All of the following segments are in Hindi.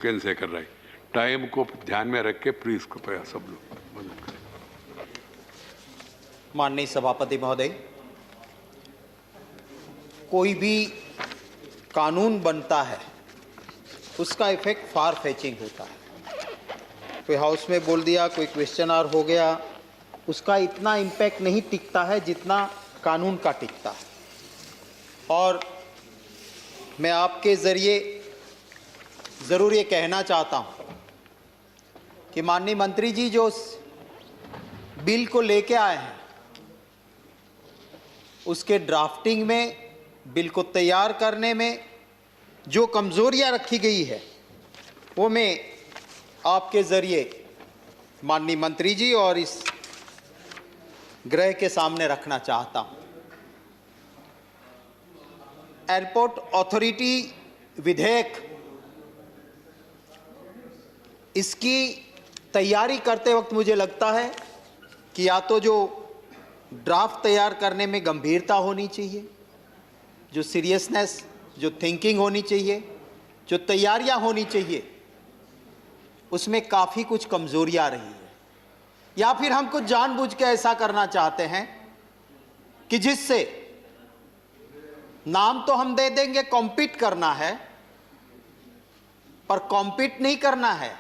कैसे कर रहा है, टाइम को ध्यान में रख के प्लीज कृपया सब लोग मदद करें। माननीय सभापति महोदय, कोई भी कानून बनता है उसका इफेक्ट फार फेचिंग होता है। कोई हाउस में बोल दिया, कोई क्वेश्चन आवर हो गया, उसका इतना इम्पैक्ट नहीं टिकता है जितना कानून का टिकता है। और मैं आपके ज़रिए ज़रूर ये कहना चाहता हूँ कि माननीय मंत्री जी जो बिल को लेके आए हैं उसके ड्राफ्टिंग में, बिल को तैयार करने में जो कमज़ोरियाँ रखी गई है वो मैं आपके ज़रिए माननीय मंत्री जी और इस गृह के सामने रखना चाहता हूँ। एयरपोर्ट अथॉरिटी विधेयक, इसकी तैयारी करते वक्त मुझे लगता है कि या तो जो ड्राफ्ट तैयार करने में गंभीरता होनी चाहिए, जो सीरियसनेस, जो थिंकिंग होनी चाहिए, जो तैयारियां होनी चाहिए, उसमें काफ़ी कुछ कमज़ोरियां रही है। या फिर हम कुछ जानबूझ के ऐसा करना चाहते हैं कि जिससे नाम तो हम दे देंगे, कॉम्पीट करना है, पर कॉम्पीट नहीं करना है,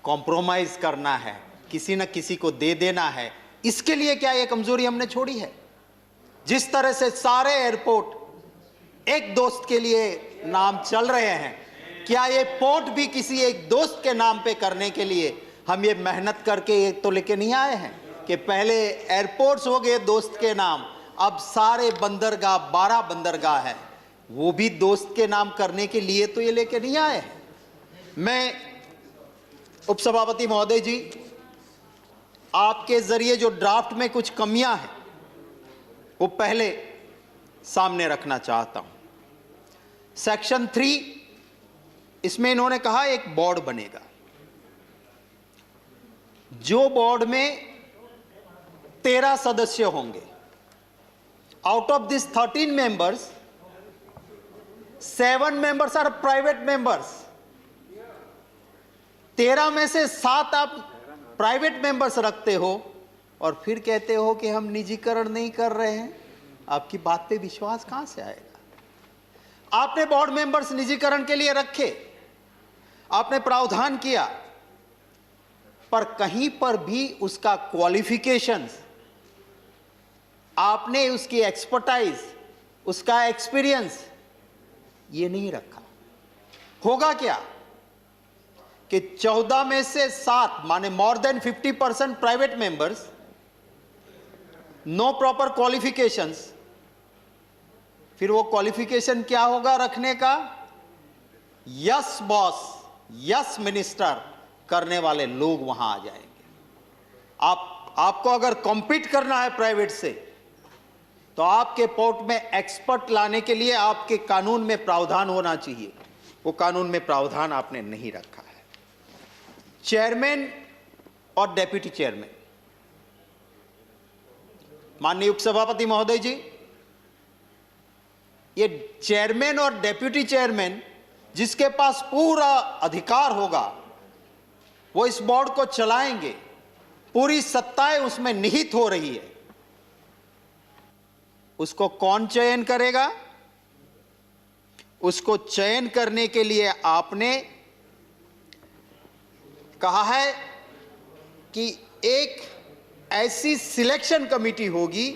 कॉम्प्रोमाइज़ करना है, किसी न किसी को दे देना है। इसके लिए क्या ये कमजोरी हमने छोड़ी है? जिस तरह से सारे एयरपोर्ट एक दोस्त के लिए नाम चल रहे हैं, क्या ये पोर्ट भी किसी एक दोस्त के नाम पे करने के लिए हम ये मेहनत करके ये तो लेके नहीं आए हैं कि पहले एयरपोर्ट्स हो गए दोस्त के नाम, अब सारे बंदरगाह, 12 बंदरगाह है, वो भी दोस्त के नाम करने के लिए तो ये लेके नहीं आए हैं। मैं उपसभापति महोदय जी, आपके जरिए जो ड्राफ्ट में कुछ कमियां हैं वो पहले सामने रखना चाहता हूं। सेक्शन 3, इसमें इन्होंने कहा एक बोर्ड बनेगा, जो बोर्ड में 13 सदस्य होंगे। Out of this 13 members, 7 members are private members. 13 में से 7 आप प्राइवेट मेंबर्स रखते हो और फिर कहते हो कि हम निजीकरण नहीं कर रहे हैं। आपकी बात पे विश्वास कहां से आएगा? आपने बोर्ड मेंबर्स निजीकरण के लिए रखे, आपने प्रावधान किया, पर कहीं पर भी उसका क्वालिफिकेशंस, आपने उसकी एक्सपर्टाइज, उसका एक्सपीरियंस ये नहीं रखा। होगा क्या कि 14 में से 7, माने more than 50% private members, no proper qualifications. फिर वो क्वालिफिकेशन क्या होगा रखने का? यस बॉस, यस मिनिस्टर करने वाले लोग वहां आ जाएंगे। आपको अगर कॉम्पीट करना है प्राइवेट से, तो आपके पोर्ट में एक्सपर्ट लाने के लिए आपके कानून में प्रावधान होना चाहिए। वो कानून में प्रावधान आपने नहीं रखा है। चेयरमैन और डेप्यूटी चेयरमैन, माननीय उपसभापति महोदय जी, ये चेयरमैन और डेप्यूटी चेयरमैन जिसके पास पूरा अधिकार होगा वो इस बोर्ड को चलाएंगे, पूरी सत्ताएं उसमें निहित हो रही है। उसको कौन चयन करेगा? उसको चयन करने के लिए आपने कहा है कि एक ऐसी सिलेक्शन कमेटी होगी,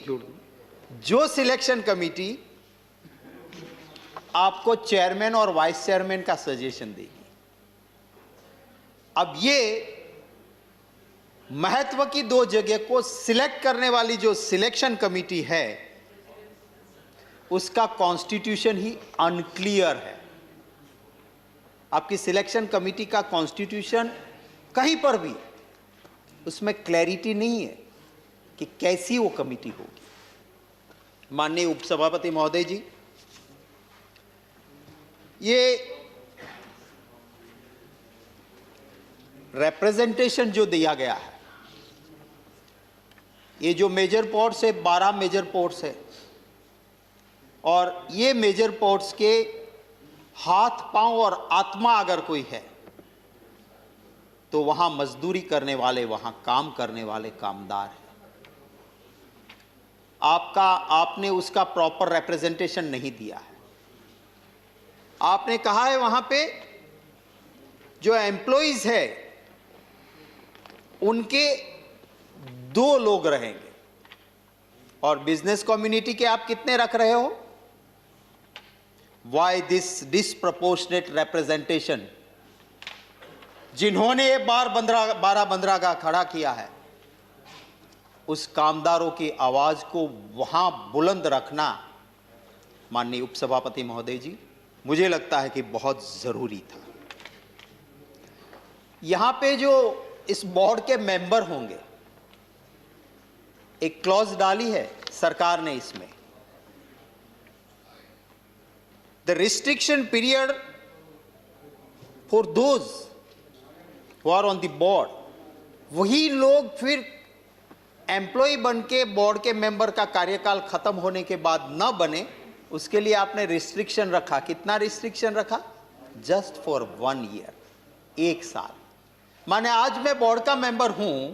जो सिलेक्शन कमेटी आपको चेयरमैन और वाइस चेयरमैन का सजेशन देगी। अब ये महत्व की 2 जगह को सिलेक्ट करने वाली जो सिलेक्शन कमेटी है, उसका कॉन्स्टिट्यूशन ही अनक्लियर है। आपकी सिलेक्शन कमेटी का कॉन्स्टिट्यूशन कहीं पर भी उसमें क्लैरिटी नहीं है कि कैसी वो कमेटी होगी। माननीय उपसभापति महोदय जी, ये रिप्रेजेंटेशन जो दिया गया है, ये जो मेजर पोर्ट्स है, 12 मेजर पोर्ट्स है, और ये मेजर पोर्ट्स के हाथ, पांव और आत्मा अगर कोई है तो वहां मजदूरी करने वाले, वहां काम करने वाले कामदार हैं। आपने उसका प्रॉपर रिप्रेजेंटेशन नहीं दिया है। आपने कहा है वहां पे जो एम्प्लॉइज है उनके 2 लोग रहेंगे, और बिजनेस कम्युनिटी के आप कितने रख रहे हो? Why this disproportionate representation? जिन्होंने ये 12 बंदरगाह खड़ा किया है, उस कामदारों की आवाज को वहां बुलंद रखना, माननीय उपसभापति महोदय जी, मुझे लगता है कि बहुत जरूरी था। यहां पे जो इस बोर्ड के मेंबर होंगे, एक क्लॉज डाली है सरकार ने इसमें, the restriction period for those who are on the board, वही लोग फिर एम्प्लॉय बन के बोर्ड के मेंबर का कार्यकाल खत्म होने के बाद न बने, उसके लिए आपने रिस्ट्रिक्शन रखा। कितना रिस्ट्रिक्शन रखा? जस्ट फॉर 1 ईयर, 1 साल। माने आज मैं बोर्ड का मेंबर हूं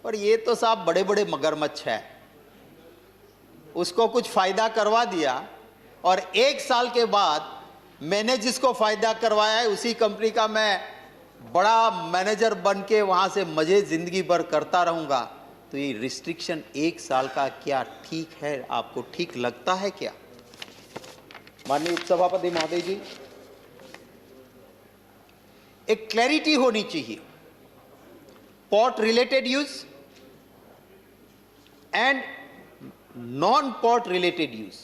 और ये तो साहब बड़े बड़े मगरमच्छ है, उसको कुछ फायदा करवा दिया और 1 साल के बाद मैंने जिसको फायदा करवाया है उसी कंपनी का मैं बड़ा मैनेजर बन के वहां से मजे जिंदगी भर करता रहूंगा। तो ये रिस्ट्रिक्शन 1 साल का क्या ठीक है? आपको ठीक लगता है क्या? माननीय उपसभापति महोदय जी, एक क्लैरिटी होनी चाहिए। Port related use and non port related use.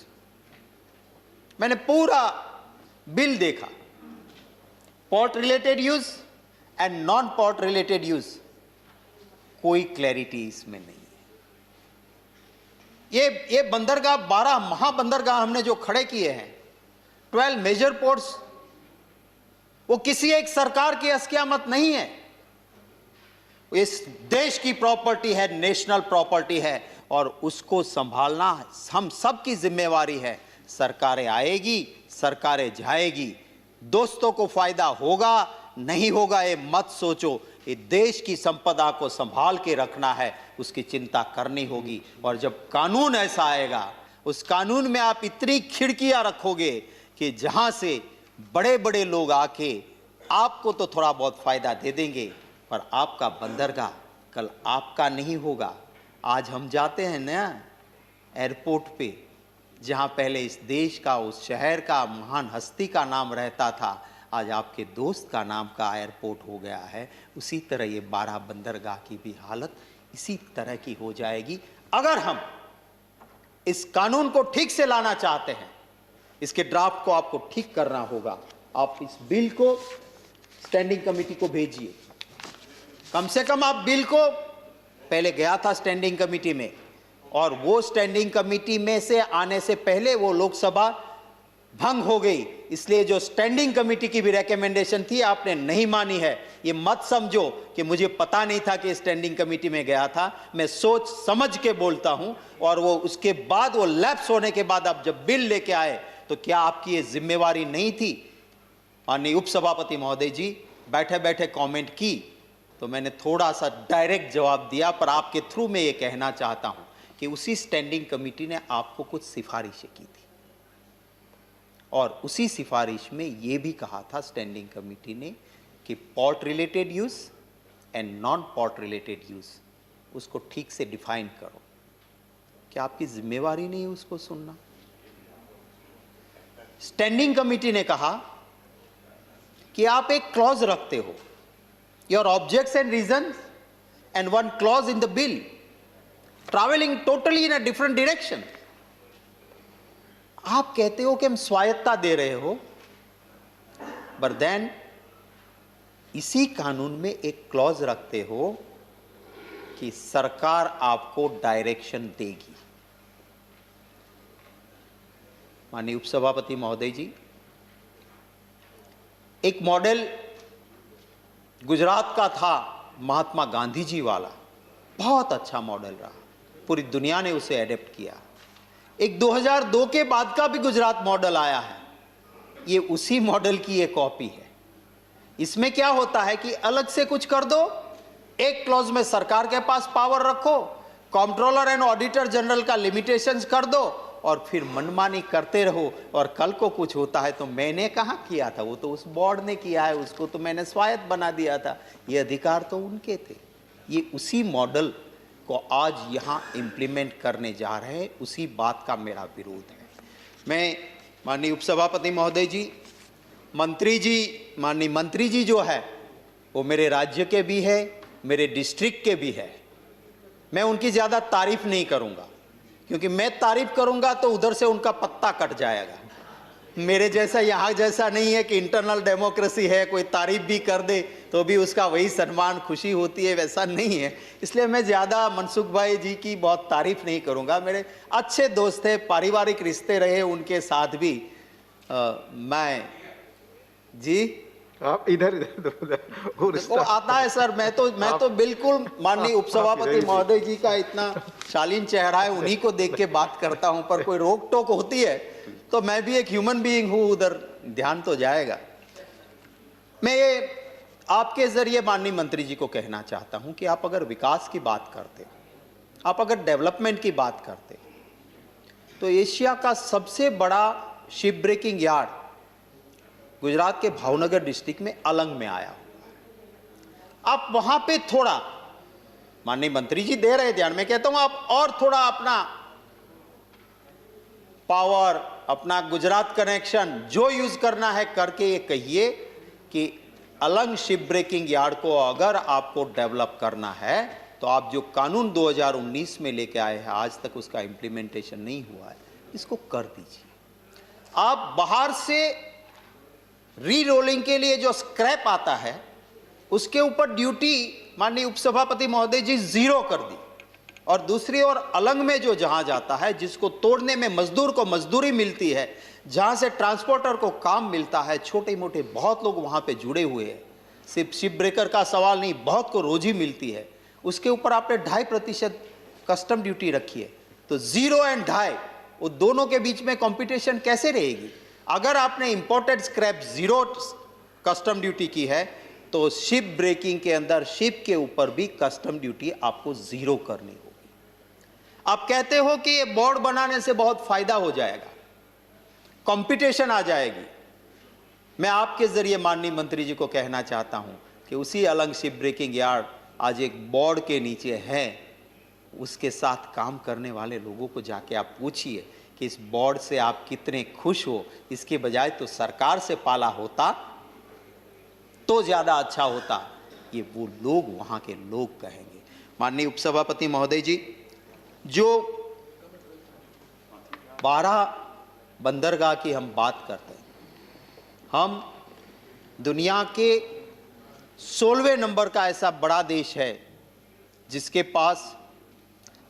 मैंने पूरा बिल देखा, port related use and non port related use, कोई क्लैरिटी इसमें नहीं है। ये बंदरगाह, 12 महाबंदरगाह हमने जो खड़े किए हैं, 12 मेजर पोर्ट्स, वो किसी एक सरकार की अस्कियामत नहीं है। इस देश की प्रॉपर्टी है, नेशनल प्रॉपर्टी है, और उसको संभालना हम सब की जिम्मेवारी है। सरकारें आएगी, सरकारें जाएगी, दोस्तों को फायदा होगा नहीं होगा ये मत सोचो। ये देश की संपदा को संभाल के रखना है, उसकी चिंता करनी होगी। और जब कानून ऐसा आएगा, उस कानून में आप इतनी खिड़कियां रखोगे कि जहां से बड़े बड़े लोग आके आपको तो थोड़ा बहुत फायदा दे देंगे, पर आपका बंदरगाह कल आपका नहीं होगा। आज हम जाते हैं ना एयरपोर्ट पे, जहां पहले इस देश का, उस शहर का, महान हस्ती का नाम रहता था, आज आपके दोस्त का नाम का एयरपोर्ट हो गया है। उसी तरह ये 12 बंदरगाह की भी हालत इसी तरह की हो जाएगी। अगर हम इस कानून को ठीक से लाना चाहते हैं, इसके ड्राफ्ट को आपको ठीक करना होगा। आप इस बिल को स्टैंडिंग कमेटी को भेजिए। कम से कम आप बिल को, पहले गया था स्टैंडिंग कमेटी में, और वो स्टैंडिंग कमेटी में से आने से पहले वो लोकसभा भंग हो गई, इसलिए जो स्टैंडिंग कमेटी की भी रिकमेंडेशन थी आपने नहीं मानी है। ये मत समझो कि मुझे पता नहीं था कि स्टैंडिंग कमेटी में गया था, मैं सोच समझ के बोलता हूं। और वो उसके बाद, वो लैप्स होने के बाद आप जब बिल लेके आए, तो क्या आपकी ये जिम्मेवारी नहीं थी? माननीय उपसभापति महोदय जी, बैठे बैठे कमेंट की तो मैंने थोड़ा सा डायरेक्ट जवाब दिया, पर आपके थ्रू में ये कहना चाहता हूं कि उसी स्टैंडिंग कमेटी ने आपको कुछ सिफारिशें की थी, और उसी सिफारिश में ये भी कहा था स्टैंडिंग कमेटी ने कि port related use and non port related use, उसको ठीक से डिफाइन करो। क्या आपकी जिम्मेवारी नहीं है उसको सुनना? स्टैंडिंग कमेटी ने कहा कि आप एक क्लॉज रखते हो, your objects and reasons and one clause in the bill, travelling totally in a different direction. आप कहते हो कि हम स्वायत्ता दे रहे हो, बट देन इसी कानून में एक क्लॉज रखते हो कि सरकार आपको डायरेक्शन देगी। माननीय उपसभापति महोदय जी, एक मॉडल गुजरात का था, महात्मा गांधी जी वाला, बहुत अच्छा मॉडल रहा, पूरी दुनिया ने उसे एडेप्ट किया। एक 2002 के बाद का भी गुजरात मॉडल आया है, ये उसी मॉडल की एक कॉपी है। इसमें क्या होता है कि अलग से कुछ कर दो, एक क्लॉज में सरकार के पास पावर रखो, कंट्रोलर एंड ऑडिटर जनरल का लिमिटेशंस कर दो और फिर मनमानी करते रहो। और कल को कुछ होता है तो मैंने कहाँ किया था, वो तो उस बोर्ड ने किया है, उसको तो मैंने स्वायत्त बना दिया था, ये अधिकार तो उनके थे। ये उसी मॉडल को आज यहाँ इम्प्लीमेंट करने जा रहे हैं, उसी बात का मेरा विरोध है। मैं माननीय उपसभापति महोदय जी, माननीय मंत्री जी जो है वो मेरे राज्य के भी है, मेरे डिस्ट्रिक्ट के भी है। मैं उनकी ज़्यादा तारीफ नहीं करूंगा, क्योंकि मैं तारीफ करूंगा तो उधर से उनका पत्ता कट जाएगा। मेरे जैसा यहाँ जैसा नहीं है कि इंटरनल डेमोक्रेसी है, कोई तारीफ भी कर दे तो भी उसका वही सम्मान खुशी होती है, वैसा नहीं है। इसलिए मैं ज़्यादा मनसुख भाई जी की बहुत तारीफ नहीं करूंगा। मेरे अच्छे दोस्त थे, पारिवारिक रिश्ते रहे उनके साथ भी। मैं जी आप इधर वो आता है सर। मैं तो बिल्कुल माननीय उपसभापति महोदय जी का इतना शालीन चेहरा है, उन्हीं को देख के बात करता हूं, पर कोई रोक टोक होती है तो मैं भी एक ह्यूमन बीइंग हूं, उधर ध्यान तो जाएगा। मैं ये आपके जरिए माननीय मंत्री जी को कहना चाहता हूं कि आप अगर विकास की बात करते, आप अगर डेवलपमेंट की बात करते, तो एशिया का सबसे बड़ा शिप ब्रेकिंग यार्ड गुजरात के भावनगर डिस्ट्रिक्ट में अलंग में आया। आप वहां पे थोड़ा, माननीय मंत्री जी दे रहे ध्यान, मैं कहता हूं आप और थोड़ा अपना पावर, अपना गुजरात कनेक्शन जो यूज करना है करके ये कहिए कि अलंग शिप ब्रेकिंग यार्ड को अगर आपको डेवलप करना है तो आप जो कानून 2019 में लेके आए हैं, आज तक उसका इंप्लीमेंटेशन नहीं हुआ है, इसको कर दीजिए। आप बाहर से री रोलिंग के लिए जो स्क्रैप आता है उसके ऊपर ड्यूटी माननीय उपसभापति महोदय जी 0 कर दी, और दूसरी ओर अलंग में जो जहां जाता है, जिसको तोड़ने में मजदूर को मजदूरी मिलती है, जहां से ट्रांसपोर्टर को काम मिलता है, छोटे मोटे बहुत लोग वहां पे जुड़े हुए हैं, सिर्फ शिप ब्रेकर का सवाल नहीं, बहुत को रोजी मिलती है, उसके ऊपर आपने 2.5% कस्टम ड्यूटी रखी है। तो 0 और 2.5 वो दोनों के बीच में कंपटीशन कैसे रहेगी? अगर आपने इंपोर्टेड स्क्रैप 0 कस्टम ड्यूटी की है तो शिप ब्रेकिंग के अंदर शिप के ऊपर भी कस्टम ड्यूटी आपको 0 करनी होगी। आप कहते हो कि ये बोर्ड बनाने से बहुत फायदा हो जाएगा, कंपटीशन आ जाएगी। मैं आपके जरिए माननीय मंत्री जी को कहना चाहता हूं कि उसी अलंग शिप ब्रेकिंग यार्ड आज एक बोर्ड के नीचे है, उसके साथ काम करने वाले लोगों को जाके आप पूछिए कि इस बोर्ड से आप कितने खुश हो। इसके बजाय तो सरकार से पाला होता तो ज्यादा अच्छा होता, ये वो लोग वहां के लोग कहेंगे। माननीय उपसभापति महोदय जी, जो 12 बंदरगाह की हम बात करते हैं, हम दुनिया के 16वें नंबर का ऐसा बड़ा देश है जिसके पास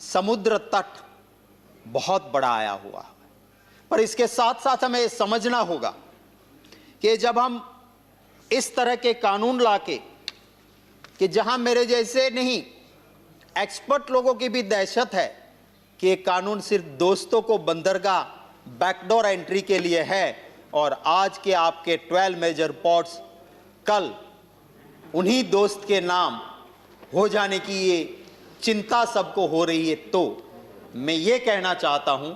समुद्र तट बहुत बड़ा आया हुआ है। पर इसके साथ साथ हमें समझना होगा कि जब हम इस तरह के कानून लाके कि जहां मेरे जैसे नहीं एक्सपर्ट लोगों की भी दहशत है कि ये कानून सिर्फ दोस्तों को बंदरगाह बैकडोर एंट्री के लिए है, और आज के आपके 12 मेजर पोर्ट्स कल उन्हीं दोस्त के नाम हो जाने की ये चिंता सबको हो रही है। तो मैं ये कहना चाहता हूं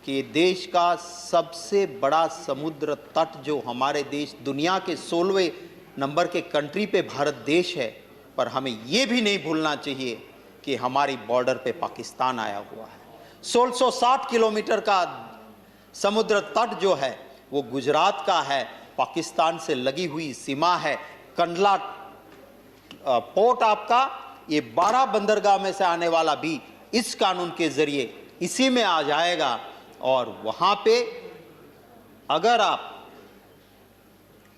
कि देश का सबसे बड़ा समुद्र तट जो हमारे देश, दुनिया के 16वें नंबर के कंट्री पे भारत देश है, पर हमें ये भी नहीं भूलना चाहिए कि हमारी बॉर्डर पे पाकिस्तान आया हुआ है। 1660 किलोमीटर का समुद्र तट जो है वो गुजरात का है, पाकिस्तान से लगी हुई सीमा है। कंडला पोर्ट आपका, ये 12 बंदरगाह में से आने वाला भी इस कानून के जरिए इसी में आ जाएगा। और वहां पे अगर आप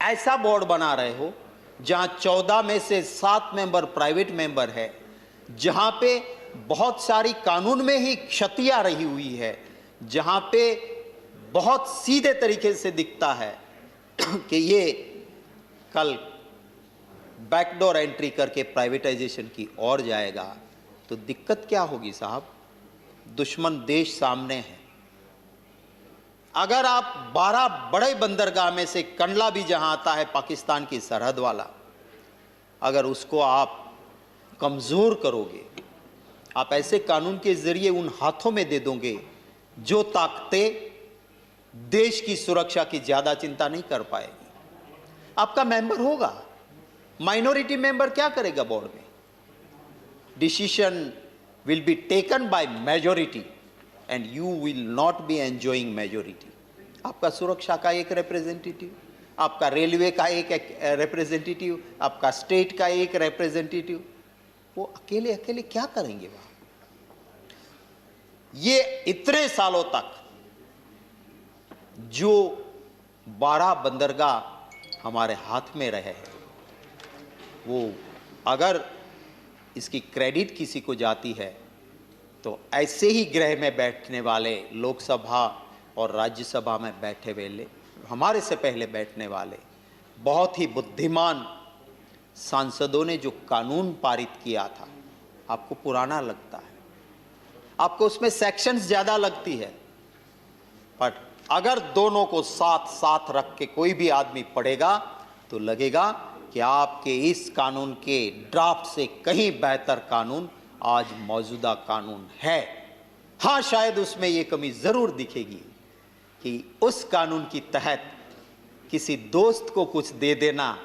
ऐसा बोर्ड बना रहे हो जहां 14 में से 7 मेंबर प्राइवेट मेंबर है, जहां पे बहुत सारी कानून में ही क्षतियां रही हुई है, जहां पे बहुत सीधे तरीके से दिखता है कि ये कल बैकडोर एंट्री करके प्राइवेटाइजेशन की ओर जाएगा, तो दिक्कत क्या होगी साहब? दुश्मन देश सामने है, अगर आप 12 बड़े बंदरगाह में से कंडला भी जहां आता है पाकिस्तान की सरहद वाला, अगर उसको आप कमज़ोर करोगे, आप ऐसे कानून के ज़रिए उन हाथों में दे दोगे जो ताकतें देश की सुरक्षा की ज़्यादा चिंता नहीं कर पाएगी। आपका मेंबर होगा, माइनॉरिटी मेंबर क्या करेगा बोर्ड में? Decision will be taken by majority and you will not be enjoying majority. आपका सुरक्षा का एक रिप्रेजेंटेटिव, आपका रेलवे का एक रिप्रेजेंटेटिव, आपका स्टेट का एक रिप्रेजेंटेटिव, वो अकेले अकेले क्या करेंगे वहां? ये इतने सालों तक जो 12 बंदरगाह हमारे हाथ में रहे हैं, वो अगर इसकी क्रेडिट किसी को जाती है तो ऐसे ही गृह में बैठने वाले, लोकसभा और राज्यसभा में बैठे वाले, हमारे से पहले बैठने वाले बहुत ही बुद्धिमान सांसदों ने जो कानून पारित किया था, आपको पुराना लगता है, आपको उसमें सेक्शंस ज़्यादा लगती है, बट अगर दोनों को साथ साथ रख के कोई भी आदमी पढ़ेगा तो लगेगा कि आपके इस कानून के ड्राफ्ट से कहीं बेहतर कानून आज मौजूदा कानून है। हाँ, शायद उसमें ये कमी ज़रूर दिखेगी कि उस कानून की तहत किसी दोस्त को कुछ दे देना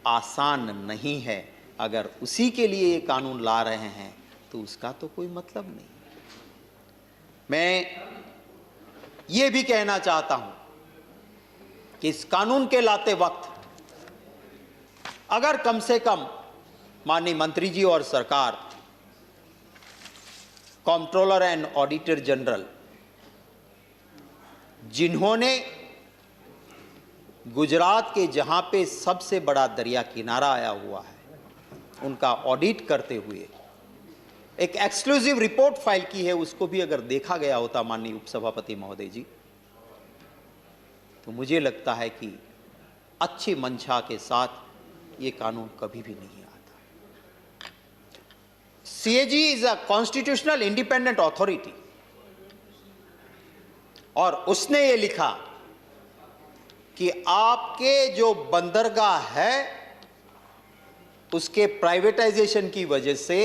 आसान नहीं है। अगर उसी के लिए ये कानून ला रहे हैं तो उसका तो कोई मतलब नहीं। मैं ये भी कहना चाहता हूं कि इस कानून के लाते वक्त अगर कम से कम माननीय मंत्री जी और सरकार, कंट्रोलर एंड ऑडिटर जनरल, जिन्होंने गुजरात के जहां पे सबसे बड़ा दरिया किनारा आया हुआ है, उनका ऑडिट करते हुए एक एक्सक्लूसिव रिपोर्ट फाइल की है, उसको भी अगर देखा गया होता माननीय उपसभापति महोदय जी, तो मुझे लगता है कि अच्छी मंशा के साथ ये कानून कभी भी नहीं आता। CAG is a constitutional independent authority और उसने ये लिखा कि आपके जो बंदरगाह है उसके प्राइवेटाइजेशन की वजह से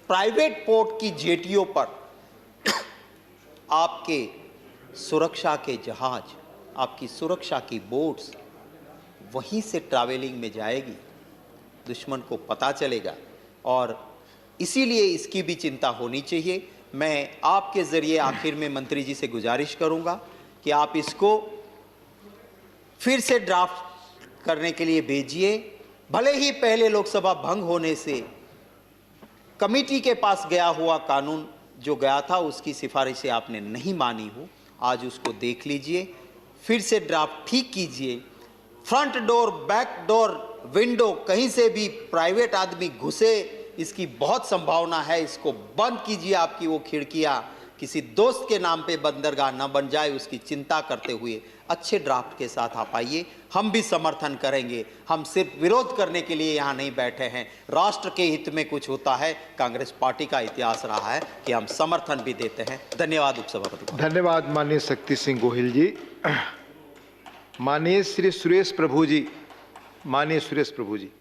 प्राइवेट पोर्ट की जेटियों पर आपके सुरक्षा के जहाज, आपकी सुरक्षा की बोट्स वहीं से ट्रैवलिंग में जाएगी, दुश्मन को पता चलेगा और इसीलिए इसकी भी चिंता होनी चाहिए। मैं आपके ज़रिए आखिर में मंत्री जी से गुजारिश करूंगा कि आप इसको फिर से ड्राफ्ट करने के लिए भेजिए। भले ही पहले लोकसभा भंग होने से कमिटी के पास गया हुआ कानून जो गया था उसकी सिफारिशें आपने नहीं मानी हो, आज उसको देख लीजिए, फिर से ड्राफ्ट ठीक कीजिए। Front door, back door, window, कहीं से भी प्राइवेट आदमी घुसे इसकी बहुत संभावना है, इसको बंद कीजिए। आपकी वो खिड़कियां किसी दोस्त के नाम पे बंदरगाह न बन जाए, उसकी चिंता करते हुए अच्छे ड्राफ्ट के साथ आप आइए, हम भी समर्थन करेंगे। हम सिर्फ विरोध करने के लिए यहाँ नहीं बैठे हैं, राष्ट्र के हित में कुछ होता है, कांग्रेस पार्टी का इतिहास रहा है कि हम समर्थन भी देते हैं। धन्यवाद उपसभापति। धन्यवाद माननीय शक्ति सिंह गोहिल जी। माननीय श्री सुरेश प्रभु जी, माननीय सुरेश प्रभु जी।